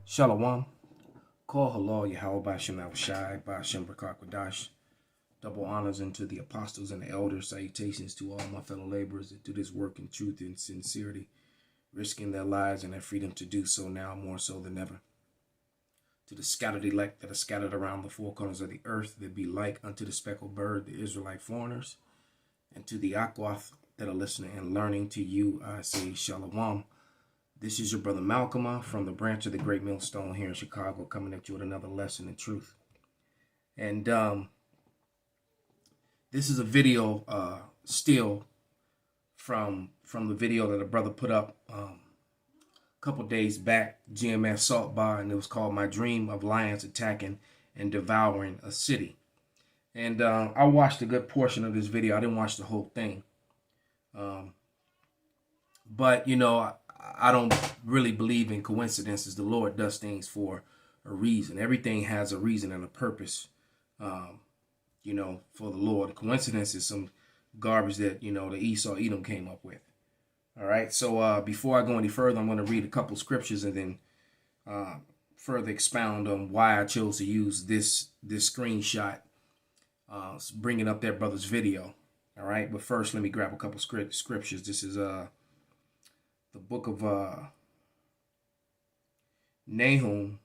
Shalom. Call halal Yahweh Bashem Shai Bashem Brakakwadash. Double honors unto the apostles and the elders. Salutations to all my fellow laborers that do this work in truth and sincerity, risking their lives and their freedom to do so now more so than ever. To the scattered elect that are scattered around the four corners of the earth, that be like unto the speckled bird, the Israelite foreigners, and to the Akwath that are listening and learning, to you I say Shalom. This is your brother Malcolm from the branch of the Great Millstone here in Chicago, coming at you with another lesson in truth. And this is a video still from the video that a brother put up a couple days back, gmsmaccabeanspiritba, and it was called My Dream of Lions Attacking and Devouring a City. And I watched a good portion of this video. I didn't watch the whole thing. But, you know, I don't really believe in coincidences. The Lord does things for a reason. Everything has a reason and a purpose, you know, for the Lord. A coincidence is some garbage that, you know, the Esau Edom came up with. All right. So before I go any further, I'm going to read a couple scriptures and then further expound on why I chose to use this screenshot, bringing up that brother's video. All right. But first, let me grab a couple scriptures. This is the book of Nehemiah,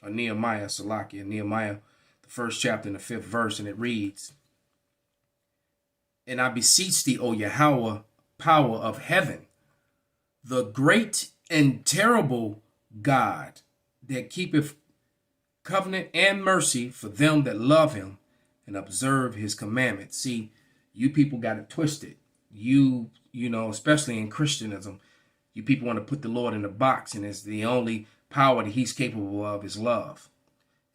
Nehemiah, the first chapter and the 5th verse, and it reads, "And I beseech thee, O Yahweh, power of heaven, the great and terrible God, that keepeth covenant and mercy for them that love him and observe his commandments." See, you people got it twisted. You know, especially in Christianism, you people want to put the Lord in a box, and it's the only power that he's capable of is love.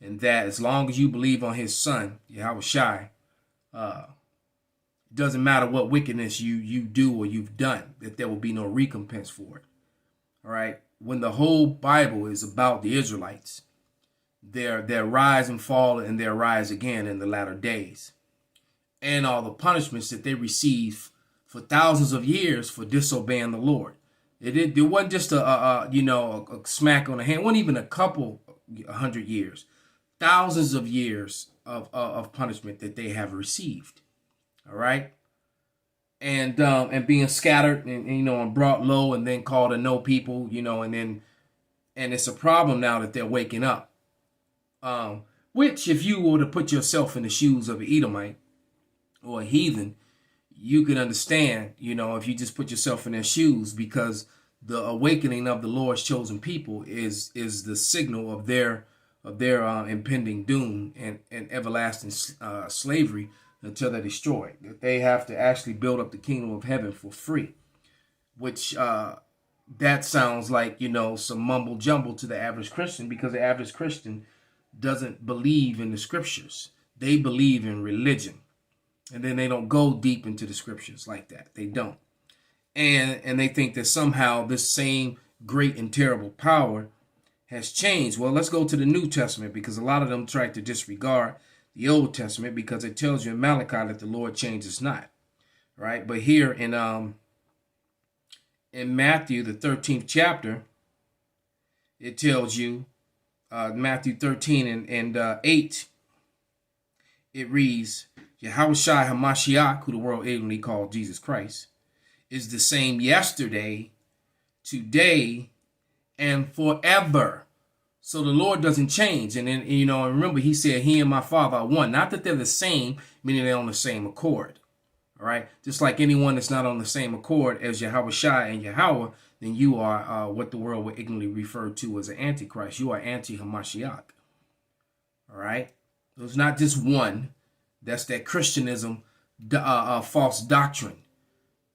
And that as long as you believe on his son, Yahweh Shai, doesn't matter what wickedness you do or you've done, that there will be no recompense for it. All right. When the whole Bible is about the Israelites, their rise and fall and their rise again in the latter days, and all the punishments that they receive for thousands of years for disobeying the Lord. It wasn't just a smack on the hand. It wasn't even a couple 100 years. Thousands of years of punishment that they have received. All right. And being scattered and brought low and then called a no people, and it's a problem now that they're waking up. Which, if you were to put yourself in the shoes of an Edomite or a heathen, you can understand, if you just put yourself in their shoes, because the awakening of the Lord's chosen people is the signal of their impending doom and everlasting slavery until they're destroyed. That they have to actually build up the kingdom of heaven for free, which that sounds like, some mumble jumble to the average Christian, because the average Christian doesn't believe in the scriptures. They believe in religion. And then they don't go deep into the scriptures like that. They don't. And they think that somehow this same great and terrible power has changed. Well, let's go to the New Testament, because a lot of them try to disregard the Old Testament, because it tells you in Malachi that the Lord changes not. Right? But here in Matthew, the 13th chapter, it tells you, Matthew 13 and 8, it reads, Yahweh Shai HaMashiach, who the world ignorantly called Jesus Christ, is the same yesterday, today, and forever. So the Lord doesn't change. And then, remember, he said, he and my Father are one. Not that they're the same, meaning they're on the same accord. All right. Just like anyone that's not on the same accord as Yahweh Shai and Yahweh, then you are what the world would ignorantly refer to as an antichrist. You are anti-Hamashiach. All right. There's not just one. That's that Christianism, false doctrine,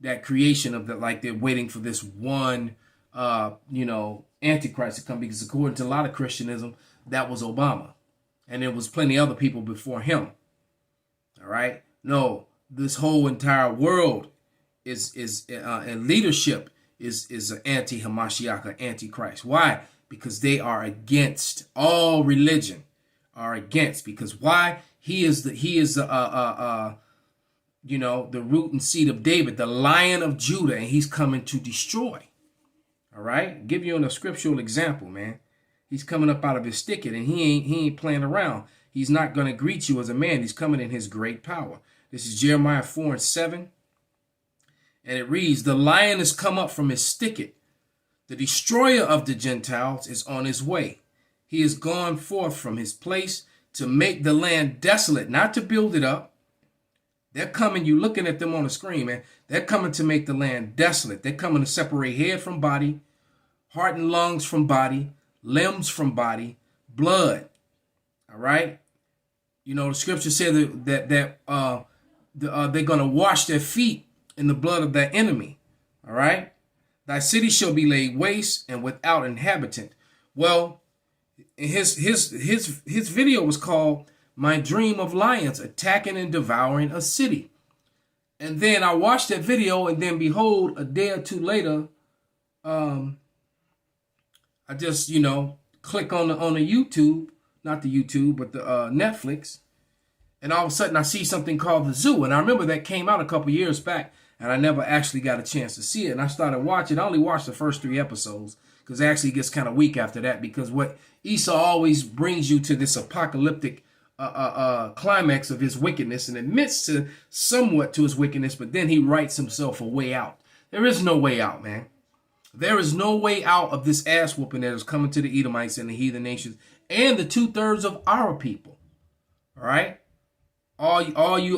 that creation of they're waiting for this one, antichrist to come, because according to a lot of Christianism, that was Obama, and there was plenty other people before him. All right. No, this whole entire world and leadership is an anti-Hamashiach, an antichrist. Why? Because they are against all religion. Are against, because why? He is the root and seed of David, the Lion of Judah, and he's coming to destroy. All right, give you a scriptural example, man. He's coming up out of his thicket, and he ain't playing around. He's not going to greet you as a man. He's coming in his great power. This is Jeremiah 4:7. And it reads, the lion has come up from his thicket. The destroyer of the Gentiles is on his way. He is gone forth from his place to make the land desolate, not to build it up. They're coming, you looking at them on the screen, man. They're coming to make the land desolate. They're coming to separate head from body, heart and lungs from body, limbs from body, blood. All right? You know, the scripture said that they're going to wash their feet in the blood of their enemy. All right? Thy city shall be laid waste and without inhabitant. Well, his video was called My Dream of Lions Attacking and Devouring a City. And then I watched that video, and then behold, a day or two later, I just, click on the YouTube, not the YouTube, but the Netflix. And all of a sudden I see something called The Zoo. And I remember that came out a couple years back, and I never actually got a chance to see it. And I started watching. I only watched the first 3 episodes because it actually gets kind of weak after that, because what Esau always brings you to this apocalyptic climax of his wickedness, and admits to somewhat to his wickedness, but then he writes himself a way out. There is no way out, man. There is no way out of this ass whooping that is coming to the Edomites and the heathen nations and the 2/3 of our people. All right? All you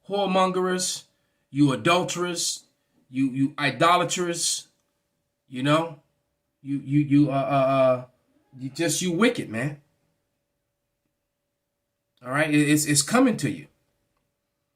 whoremongers, you adulterers, you idolaters, you wicked, man. All right, it's coming to you.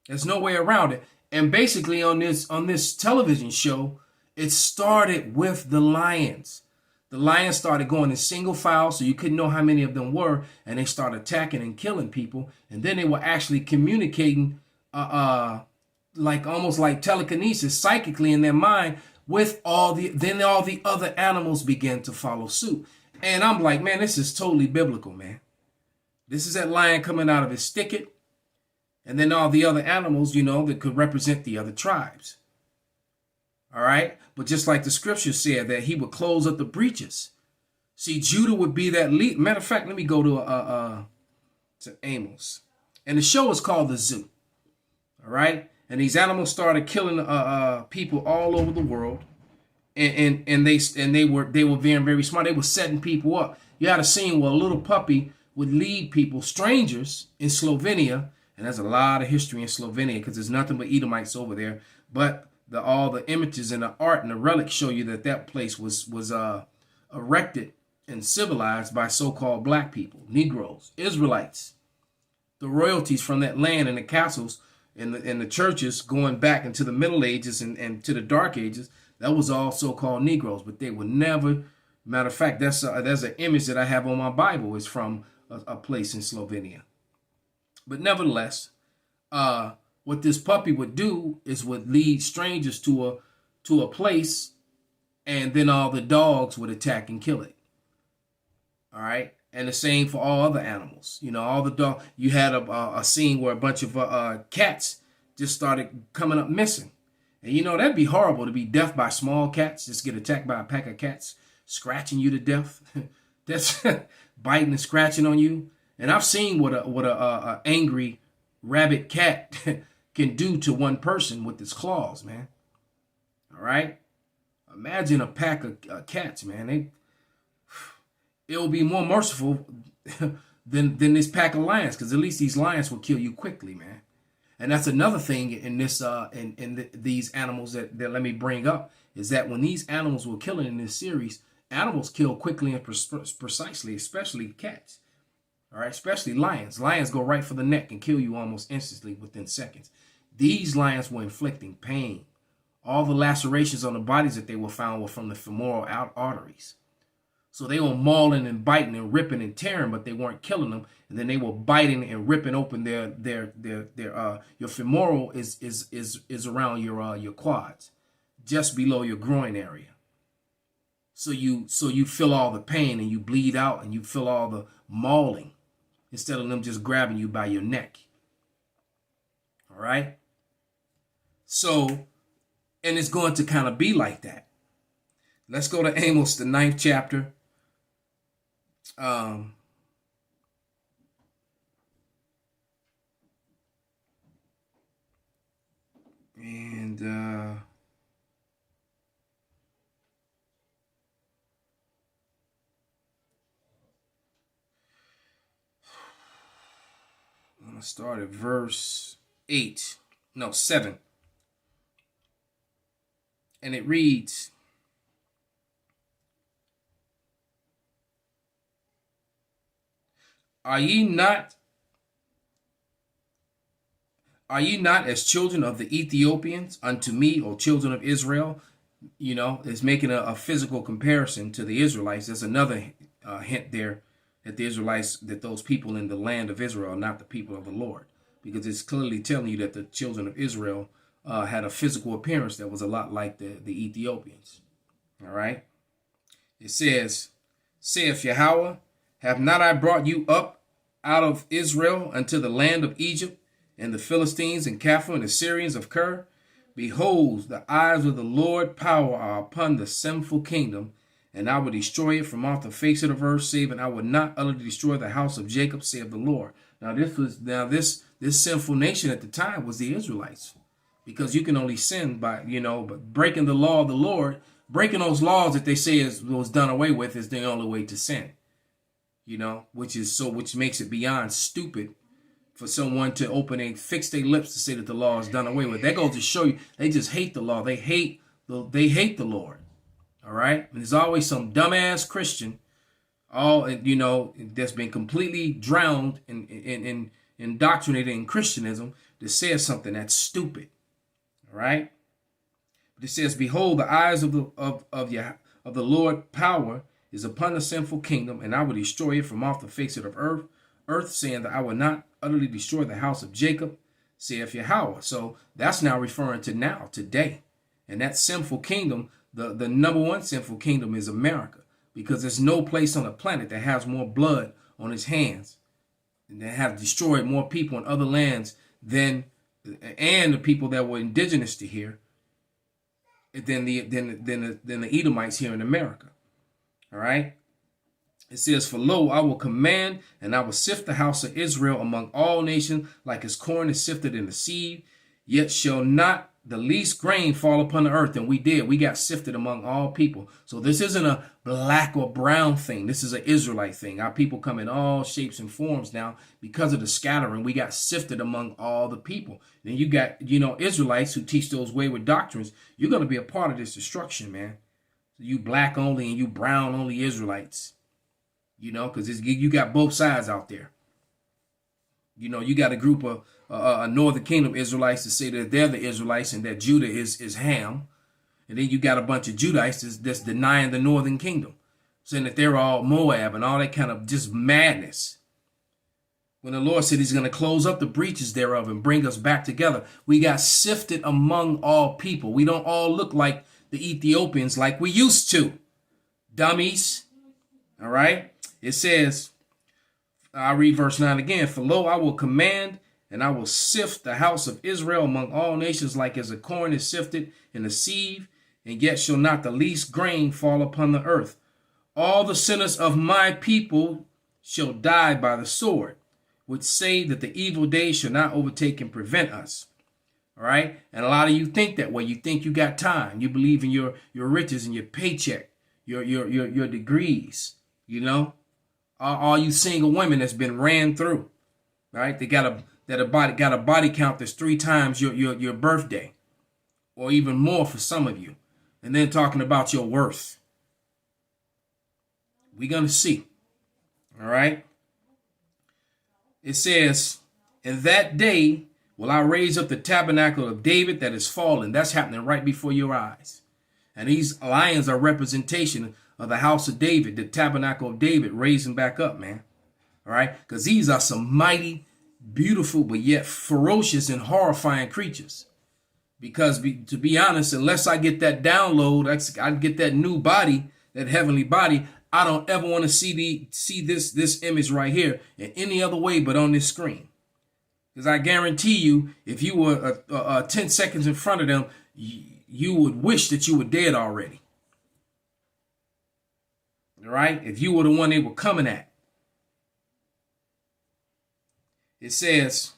There's no way around it. And basically on this television show, it started with the lions. The lions started going in single file, so you couldn't know how many of them were, and they started attacking and killing people. And then they were actually communicating, like almost like telekinesis, psychically in their mind, with all the other animals began to follow suit. And I'm like, man, this is totally biblical, man. This is that lion coming out of his thicket, and then all the other animals, that could represent the other tribes. All right? But just like the scripture said, that he would close up the breaches. See, Judah would be that lead. Matter of fact, let me go to Amos. And the show is called The Zoo. All right? And these animals started killing people all over the world. And they were very, very smart. They were setting people up. You had a scene where a little puppy would lead people, strangers in Slovenia, and there's a lot of history in Slovenia because there's nothing but Edomites over there. But all the images and the art and the relics show you that place was erected and civilized by so-called black people, Negroes, Israelites, the royalties from that land and the castles and the churches going back into the Middle Ages and to the Dark Ages. That was all so-called Negroes, but they were never. Matter of fact, there's an image that I have on my Bible. It's from a place in Slovenia. But nevertheless, what this puppy would do is would lead strangers to a place, and then all the dogs would attack and kill it. All right, and the same for all other animals. All the dog. You had a scene where a bunch of cats just started coming up missing, and that'd be horrible to be deaf by small cats. Just get attacked by a pack of cats scratching you to death. That's biting and scratching on you. And I've seen what a angry rabid cat can do to one person with its claws, man. All right? Imagine a pack of cats, man. It'll be more merciful than this pack of lions, because at least these lions will kill you quickly, man. And that's another thing in this these animals that let me bring up, is that when these animals were killing in this series, animals kill quickly and precisely, especially cats. All right, especially lions. Lions go right for the neck and kill you almost instantly within seconds. These lions were inflicting pain. All the lacerations on the bodies that they were found were from the femoral arteries. So they were mauling and biting and ripping and tearing, but they weren't killing them. And then they were biting and ripping open their your femoral is around your quads, just below your groin area. So you feel all the pain and you bleed out and you feel all the mauling instead of them just grabbing you by your neck. All right? So, and it's going to kind of be like that. Let's go to Amos, the 9th chapter. Um, and I'm going to start at verse 8. No, 7. And it reads, Are ye not as children of the Ethiopians unto me, O children of Israel? You know, it's making a physical comparison to the Israelites. There's another hint there that the Israelites, that those people in the land of Israel are not the people of the Lord, because it's clearly telling you that the children of Israel had a physical appearance that was a lot like the Ethiopians. All right. It says, saith Yahweh, have not I brought you up out of Israel unto the land of Egypt, and the Philistines and Capha and the Syrians of Ker? Behold, the eyes of the Lord power are upon the sinful kingdom, and I will destroy it from off the face of the earth, save, and I will not utterly destroy the house of Jacob, saith the Lord. Now this sinful nation at the time was the Israelites, because you can only sin by, but breaking the law of the Lord, breaking those laws that they say was done away with, is the only way to sin. Which makes it beyond stupid for someone to fix their lips to say that the law is done away with. That goes to show you they just hate the law. They hate the Lord. All right. And there's always some dumbass Christian, that's been completely drowned in indoctrinated in Christianism, that says something that's stupid. All right. But it says, behold, the eyes of the Lord power is upon the sinful kingdom, and I will destroy it from off the face of the earth, saying that I will not utterly destroy the house of Jacob, saith Yahweh. So that's now referring to now, today. And that sinful kingdom, the number one sinful kingdom is America, because there's no place on the planet that has more blood on its hands and that have destroyed more people in other lands and the people that were indigenous to here than the Edomites here in America. All right. It says, for lo, I will command, and I will sift the house of Israel among all nations, like as corn is sifted in the sieve. Yet shall not the least grain fall upon the earth. And we did. We got sifted among all people. So this isn't a black or brown thing. This is an Israelite thing. Our people come in all shapes and forms now because of the scattering. We got sifted among all the people. Then you got, Israelites who teach those wayward doctrines. You're going to be a part of this destruction, man. You black only and you brown only Israelites, because you got both sides out there. You got a group of Northern Kingdom Israelites to say that they're the Israelites and that Judah is Ham. And then you got a bunch of Judites that's denying the Northern Kingdom, saying that they're all Moab and all that kind of just madness. When the Lord said he's going to close up the breaches thereof and bring us back together, we got sifted among all people. We don't all look like the Ethiopians like we used to. Dummies. All right. It says, I'll read verse 9 again. For lo, I will command, and I will sift the house of Israel among all nations, like as a corn is sifted in a sieve, and yet shall not the least grain fall upon the earth. All the sinners of my people shall die by the sword, which say that the evil days shall not overtake and prevent us. All right. And a lot of you think that way. You think you got time. You believe in your riches and your paycheck, your degrees, all you single women that's been ran through. Right. They got a body count that's 3 times your birthday, or even more for some of you. And then talking about your worth. We're going to see. All right. It says, in that day, will I raise up the tabernacle of David that is fallen? That's happening right before your eyes. And these lions are representation of the house of David, the tabernacle of David, raising back up, man. All right. Because these are some mighty, beautiful, but yet ferocious and horrifying creatures. Because to be honest, unless I get that download, I get that new body, that heavenly body, I don't ever want to see this image right here in any other way but on this screen. Because I guarantee you, if you were 10 seconds in front of them, you would wish that you were dead already. All right? If you were the one they were coming at. It says,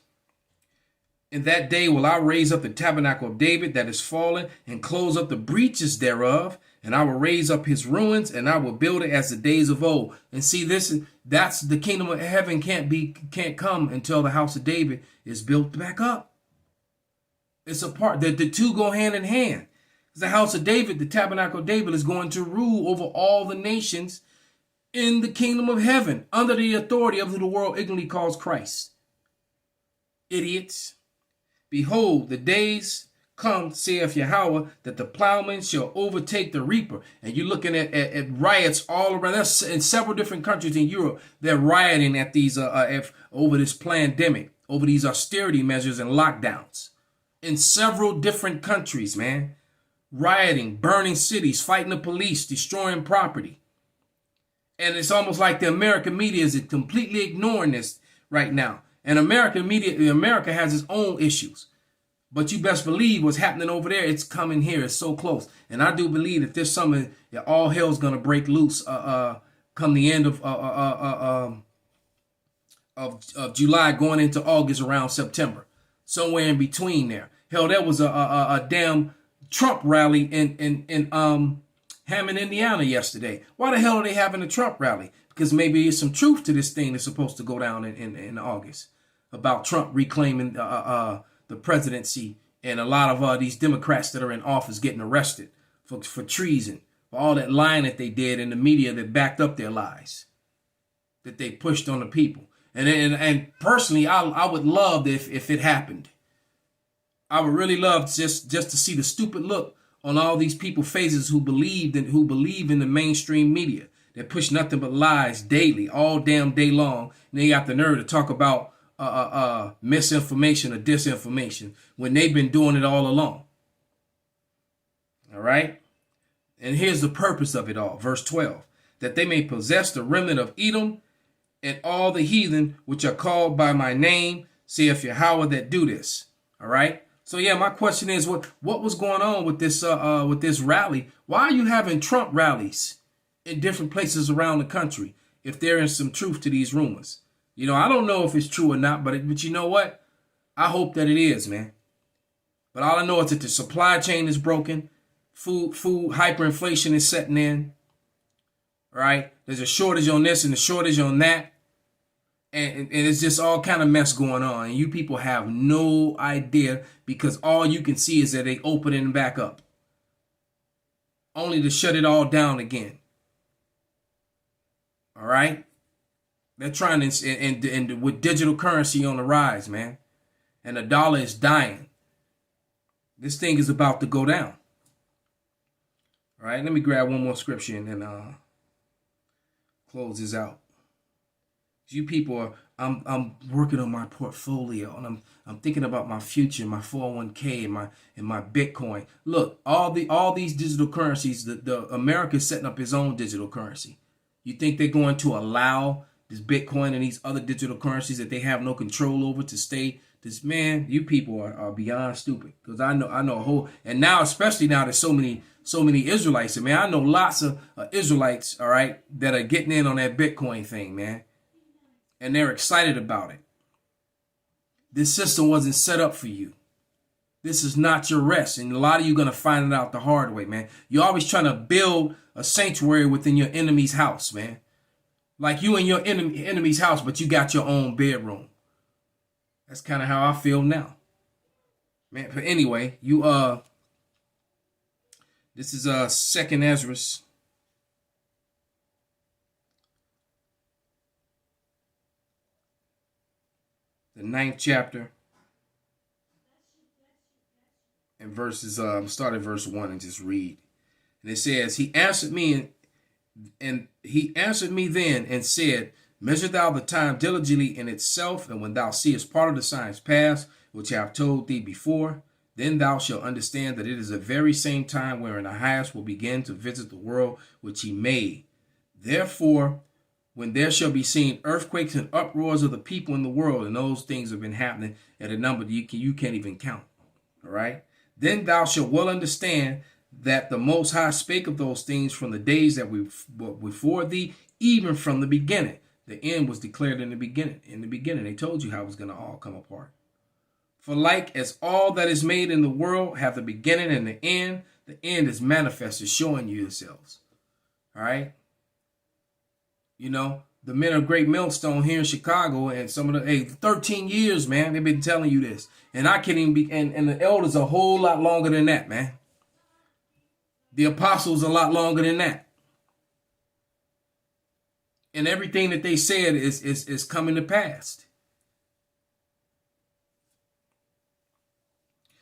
in that day will I raise up the tabernacle of David that is fallen and close up the breaches thereof, and I will raise up his ruins, and I will build it as the days of old. And see, that's the kingdom of heaven can't come until the house of David is built back up. It's a part that the two go hand in hand. The house of David, the tabernacle of David, is going to rule over all the nations in the kingdom of heaven under the authority of who the world ignorantly calls Christ. Idiots. Behold, the days come, saith Yahweh, that the plowman shall overtake the reaper. And you're looking at riots all around. That's in several different countries in Europe. They're rioting at these over this pandemic, over these austerity measures and lockdowns. In several different countries, man. Rioting, burning cities, fighting the police, destroying property. And it's almost like the American media is completely ignoring this right now. And America has its own issues. But you best believe what's happening over there, it's coming here. It's so close. And I do believe that this summer, all hell's going to break loose come the end of July, going into August, around September. Somewhere in between there. Hell, there was a damn Trump rally in Hammond, Indiana yesterday. Why the hell are they having a Trump rally? Because maybe there's some truth to this thing that's supposed to go down in August about Trump reclaiming the presidency, and a lot of these Democrats that are in office getting arrested for treason, for all that lying that they did in the media that backed up their lies that they pushed on the people. And personally, I would love if it happened. I would really love just to see the stupid look on all these people's faces who believe in the mainstream media that push nothing but lies daily, all damn day long. And they got the nerve to talk about misinformation or disinformation when they've been doing it all along. All right? And here's the purpose of it all. Verse 12. That they may possess the remnant of Edom and all the heathen which are called by my name, saith Yahweh, that do this. All right? So yeah, my question is, what was going on with this rally? Why are you having Trump rallies in different places around the country if there is some truth to these rumors? You know, I don't know if it's true or not, but you know what? I hope that it is, man. But all I know is that the supply chain is broken. Food hyperinflation is setting in. Right? There's a shortage on this and a shortage on that. And it's just all kind of mess going on. And you people have no idea, because all you can see is that they opening back up, only to shut it all down again. All right? They're trying to, and with digital currency on the rise, man. And the dollar is dying. This thing is about to go down. All right, let me grab one more scripture and then close this out. You people are, I'm working on my portfolio, and I'm thinking about my future, my 401k and my Bitcoin. Look, all these digital currencies, the America is setting up its own digital currency. You think they're going to allow this Bitcoin and these other digital currencies that they have no control over to stay? This, man, you people are beyond stupid. Because I know a whole, and now especially now there's so many Israelites. And man, I know lots of Israelites, all right, that are getting in on that Bitcoin thing, man. And they're excited about it. This system wasn't set up for you. This is not your rest. And a lot of you are going to find it out the hard way, man. You're always trying to build a sanctuary within your enemy's house, man. Like you in your enemy's house, but you got your own bedroom. That's kind of how I feel now. Man, but anyway, this is 2nd Ezra. The 9th chapter, and verses start at verse 1 and just read. And it says, He answered me then and said, Measure thou the time diligently in itself, and when thou seest part of the signs pass, which I have told thee before, then thou shalt understand that it is the very same time wherein the highest will begin to visit the world which he made. Therefore, when there shall be seen earthquakes and uproars of the people in the world, and those things have been happening at a number that you can't even count. All right? Then thou shalt well understand that the Most High spake of those things from the days that were before thee, even from the beginning. The end was declared in the beginning. In the beginning, they told you how it was going to all come apart. For like as all that is made in the world have the beginning and the end is manifested, showing you yourselves. All right? You know, the men of Great Millstone here in Chicago, and some of the 13 years, man, they've been telling you this. And I can't even be, and the elders a whole lot longer than that, man. The apostles a lot longer than that. And everything that they said is coming to pass.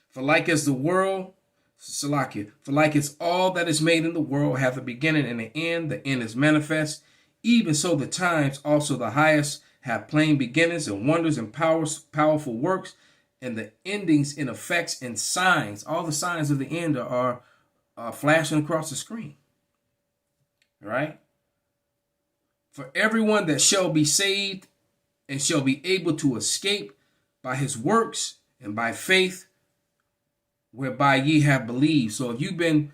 For like as the world, Salakia, for like as all that is made in the world hath a beginning and an end, the end is manifest. Even so the times also the highest have plain beginnings and wonders and powerful works, and the endings in effects and signs. All the signs of the end are flashing across the screen. All right? For everyone that shall be saved and shall be able to escape by his works and by faith whereby ye have believed. So if you've been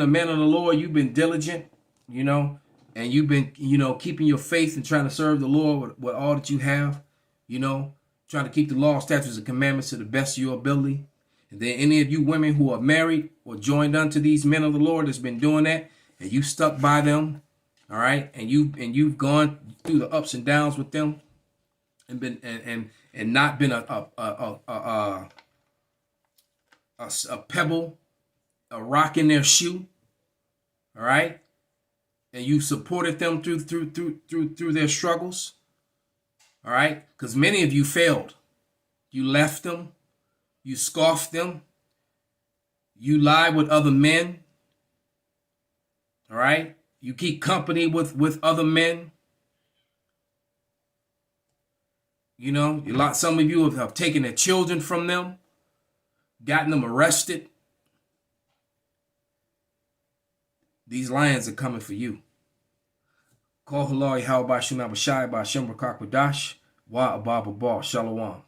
a man of the Lord, you've been diligent, you know, and you've been, you know, keeping your faith and trying to serve the Lord with all that you have, you know, trying to keep the law, statutes, and commandments to the best of your ability. And then any of you women who are married or joined unto these men of the Lord that's been doing that, and you stuck by them, all right, and you've gone through the ups and downs with them, and been and not been a pebble, a rock in their shoe, all right, and you supported them through their struggles, all right, because many of you failed. You left them, you scoffed them, you lie with other men, all right. You keep company with other men. You know, some of you have taken their children from them, gotten them arrested. These lions are coming for you. Call Halal Yahweh Bashim Abashai Bashim Rakakwadash Wa Ababa Shalom.